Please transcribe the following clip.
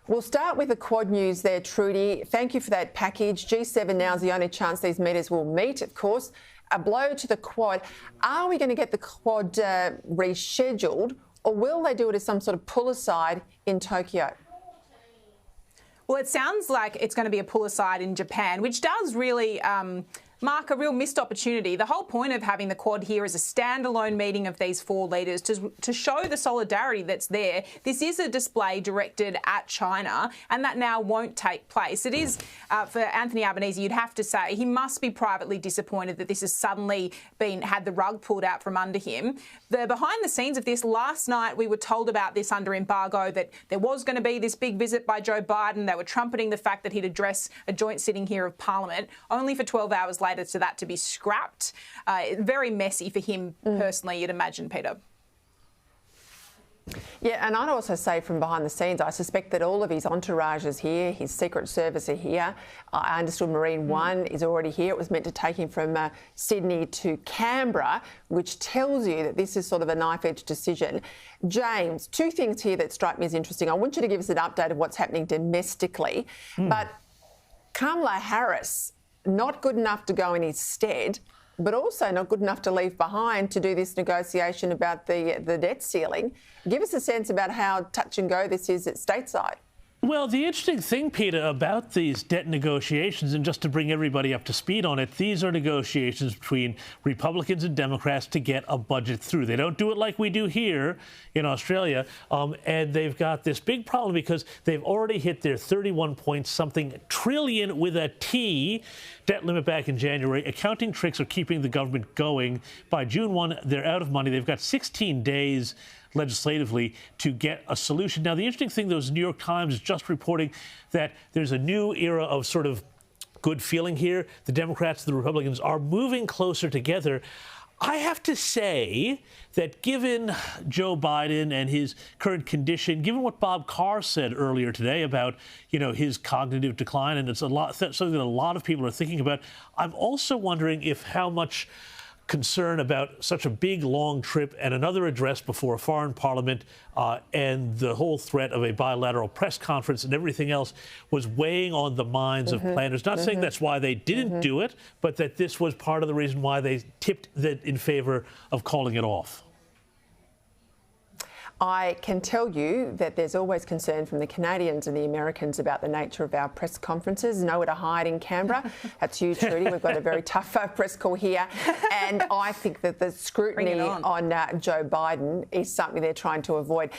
We'll start with the Quad news there, Trudy. Thank you for that package. G7 now is the only chance these meetings will meet, of course. A blow to the Quad. Are we going to get the Quad rescheduled, or will they do it as some sort of pull-aside in Tokyo? Well, it sounds like it's going to be a pull-aside in Japan, which does really mark a real missed opportunity. The whole point of having the Quad here is a standalone meeting of these four leaders to show the solidarity that's there. This is a display directed at China, and that now won't take place. It is, for Anthony Albanese, you'd have to say he must be privately disappointed that this has suddenly had the rug pulled out from under him. The behind the scenes of this, last night we were told about this under embargo, that there was going to be this big visit by Joe Biden. They were trumpeting the fact that he'd address a joint sitting here of Parliament, only for 12 hours later to that to be scrapped. Very messy for him personally, you'd imagine, Peter. Yeah, and I'd also say from behind the scenes, I suspect that all of his entourage is here, his Secret Service are here. I understood Marine One is already here. It was meant to take him from Sydney to Canberra, which tells you that this is sort of a knife-edge decision. James, two things here that strike me as interesting. I want you to give us an update of what's happening domestically, but Kamala Harris, not good enough to go in his stead, but also not good enough to leave behind to do this negotiation about the debt ceiling. Give us a sense about how touch and go this is at stateside. Well, the interesting thing, Peta, about these debt negotiations, and just to bring everybody up to speed on it, these are negotiations between Republicans and Democrats to get a budget through. They don't do it like we do here in Australia, and they've got this big problem because they've already hit their 31-point-something trillion with a T debt limit back in January. Accounting tricks are keeping the government going. By June 1, they're out of money. They've got 16 days legislatively to get a solution. Now, the interesting thing, though, is New York Times is just reporting that there's a new era of sort of good feeling here. The Democrats and the Republicans are moving closer together. I have to say that given Joe Biden and his current condition, given what Bob Carr said earlier today about, his cognitive decline, and it's something that a lot of people are thinking about, I'm also wondering if how much concern about such a big, long trip and another address before a foreign parliament and the whole threat of a bilateral press conference and everything else was weighing on the minds of planners. Not saying that's why they didn't do it, but that this was part of the reason why they tipped that in favor of calling it off. I can tell you that there's always concern from the Canadians and the Americans about the nature of our press conferences. Nowhere to hide in Canberra. That's you, Trudy. We've got a very tough press call here. And I think that the scrutiny on Joe Biden is something they're trying to avoid.